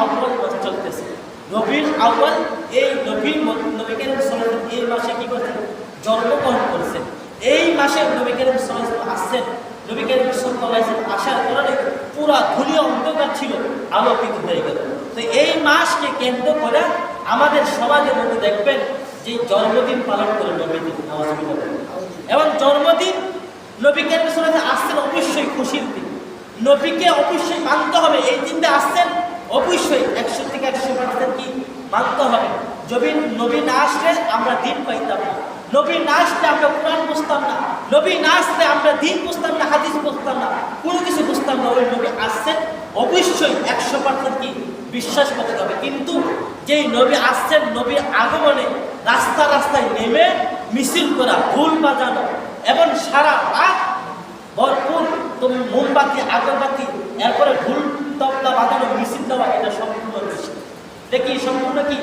আউয়াল মাস চলতেছে। রবিউল আউয়াল, এই নবী করিম সাল্লাল্লাহু আলাইহি এই মাসে কি করছেন? জন্মগ্রহণ করেছেন। এই মাসে নবী করিম সাল্লাল্লাহু আলাইহি আসছেন। নবী করিম সাল্লাল্লাহু আলাইহি আসার কারণে পুরা ধুলি অন্ধকার ছিল, আলোকিত হয়ে গেল। তো এই মাসকে কেন্দ্র করে আমাদের সমাজের মধ্যে দেখবেন যে জন্মদিন পালন করে নবীদের নামাজ পড়ে, এবং জন্মদিন নবী করিম সাল্লাল্লাহু আলাইহি আসছেন অবশ্যই খুশির দিন। নবীকে অবশ্যই মানতে হবে। এই দিনটা আসছেন অবশ্যই 100 থেকে 100% কি মানতে হবে। যদি নবী না আসলে আমরা দিন পাইতাম না, নবী না আসলে আমরা কোরআন বুঝতাম না, নবী না আসলে আমরা দিন বুঝতাম না, হাদিস বুঝতাম না, কোনো কিছু বুঝতাম না। ওই নবী আসছেন অবশ্যই 100% কি বিশ্বাস করতে হবে। কিন্তু যেই নবী আসছেন, নবীর আগমনে রাস্তায় নেমে মিছিল করা, ঢোল বাজানো এবং সারা রাত ভরপুর তুমি মোমবাতি, আগরবাতি, এরপরে ঢোল তবলা বাজানো, মিছিল দেওয়া, এটা সম্পূর্ণ নিষেধ। দেখি সম্পূর্ণ কি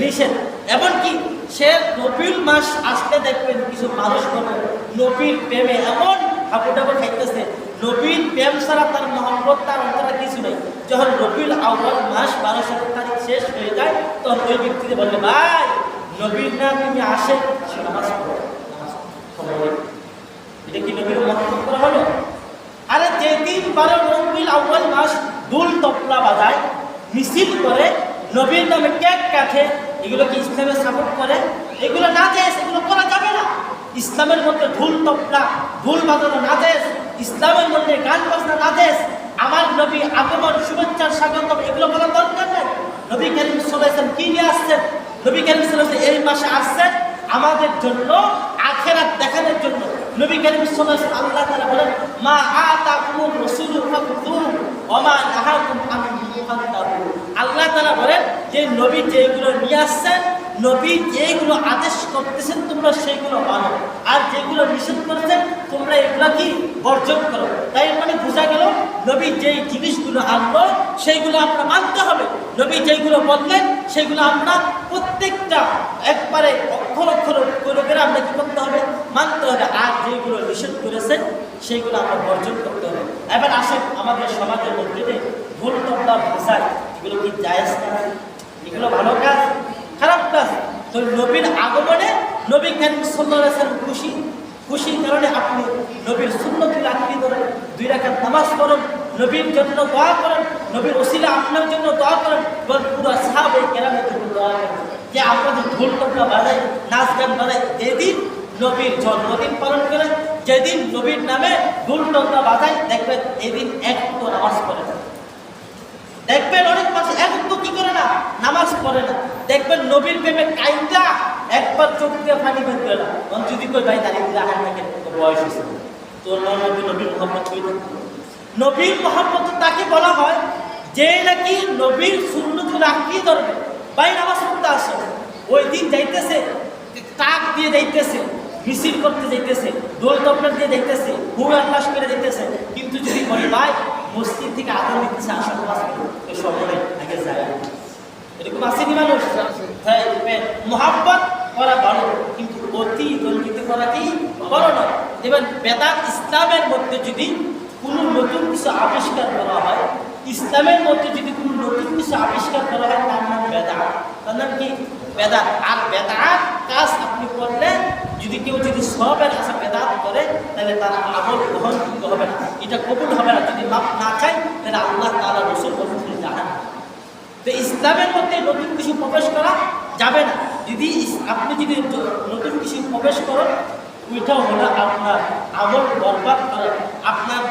নিষেধ। এমনকি সে রবিউল মাস আসলে দেখবেন কিছু মানুষ নবীর প্রেমে এমন হাবুডাবু খাইতেছে, নবীর প্রেম ছাড়া তার মহব্বত, তার অন্তরে কিছু নেই। যখন রবিউল আউয়াল মাস 12 তারিখ শেষ হয়ে যায়, তখন ওই ব্যক্তিকে বলবে, ভাই নবীর না তুমি আসে নামাজ পড়ো। এটা কি নবীর মহব্বত করা হলো? আরে যেদিন 12 রবিউল আউয়াল মাস ঢোল তবলা বাজায়, মিছিল করে, নবীর নামে কেক কাটে, এগুলো কি ইসলামের সাপোর্ট করে? এগুলো না যায়, এগুলো করা যাবে না। ইসলামের মধ্যে ঢোল তবলা, ঢোল বাজানো না যায়, ইসলামের মধ্যে গান বাজনা না যায়। আমার নবী আগমন, শুভেচ্ছা, স্বাগতম, এগুলো বলার দরকার নাই। নবী করিম সাল্লাল্লাহু আলাইহি ওয়াসাল্লাম কি নিয়ে আসছেন? নবী করিম সাল্লাল্লাহু আলাইহি ওয়াসাল্লাম এই মাসে আসছেন আমাদের জন্য আখিরাত দেখানোর জন্য। নবী করিম সাল্লাল্লাহু আলাইহি ওয়াসাল্লাম আল্লাহ তাআলা বলেন, মা আতাকুমুর রাসূলু ফাখুযুহু ওয়া মা নাহাকুম আনহু ফান্তাহু। আল্লাহ তাআলা বলেন যে নবী যেগুলো নিয়ে আসছেন, নবী যেগুলো আদেশ করতেছেন তোমরা সেইগুলো মানো, আর যেগুলো নিষেধ করেছেন তোমরা এগুলো কি বর্জন করো। তাই মানে বোঝা গেল নবী যেই জিনিসগুলো আনলো সেইগুলো আমরা মানতে হবে। নবী যেগুলো বললেন সেগুলো আমরা প্রত্যেকটা একবারে অক্ষর করে আমরা কি করতে হবে? মানতে হবে। আর যেগুলো নিষেধ করেছেন সেইগুলো আমরা বর্জন করতে হবে। এবার আসেন আমাদের সমাজের মধ্যে যে ঢোল তবলা ভাষায়, এগুলো কি জায়েজ না? এগুলো ভালো কাজ, খারাপ কাজ? তো নবীর আগমনে নবী করিম সাল্লাল্লাহু আলাইহি ওয়াসাল্লাম খুশির কারণে আপনি নবীর সুন্নতুল আঁকড়ে ধরেন, 2 রাকাত নামাজ পড়েন, নবীর জন্য দোয়া করেন, নবীর ওসিলা আপনার জন্য দোয়া করেন, পুরো সাহাবায়ে কেরামের জন্য দোয়া করেন যে আপনাদের ঢোল তবলা বাজায়, নাচ গান বাজায়। যেদিন নবীর জন্মদিন পালন করেন, যেদিন নবীর নামে ঢোল তবলা বাজায়, দেখবেন এদিন এক নামাজ পড়ে না। দেখবেন অনেক মানুষ একটু কি করে না, নামাজ পড়ে না। দেখবেন নবীর প্রেমে কাইন্দা একবার চোখ দিয়ে পানি বের করে না। যদি কই ভাই দাঁড়িয়ে দিলে হাত থেকে বয়স হয়েছে, তোর নবীর মহব্বত হয়ে না। নবীর মহব্বত তাকে বলা হয় যে নাকি নবীর সুন্নতুল আঁকড়ে ধরবে। ভাই নামাজ পড়তে আসে, ওই দিন যাইতেছে, টাক দিয়ে যাইতেছে, মিছিল করতে যাইতেছে, ঢোল তবলা দিয়ে যাইতেছে, হুয়া আল্লাহ করে যাইতেছে, কিন্তু যদি বলি ভাই মসজিদ থেকে আদান দিতেছে, আসা নামাজ পড়ে সময় আগে যায়, এরকম আসেনি মানুষ? হ্যাঁ, মহাব্বত করা ভালো, কিন্তু অতি দণ্ডিত করা কি ভালো নয়। এবার বেদাত, ইসলামের মধ্যে যদি কোনো নতুন কিছু আবিষ্কার করা হয়, ইসলামের মধ্যে যদি কোনো নতুন কিছু আবিষ্কার করা হয়, তার নাম বেদাত। তার নাম কি? বেদাত। আর বেদাত কাজ আপনি করলে যদি কেউ সবের আশা বেদাত করে, তাহলে তার আমল গ্রহণযোগ্য হবে না, এটা কবুল হবে না। যদি মাপ না চাই তাহলে আল্লাহ তাআলা রাসূল বলেন জাহান্নাম। তো ইসলামের মধ্যে নতুন কিছু প্রবেশ করা যাবে না। আপনি যদি নতুন কিছু প্রবেশ করেন, ওইটাও হলো আপনার আমল বরবাদ করা, আপনার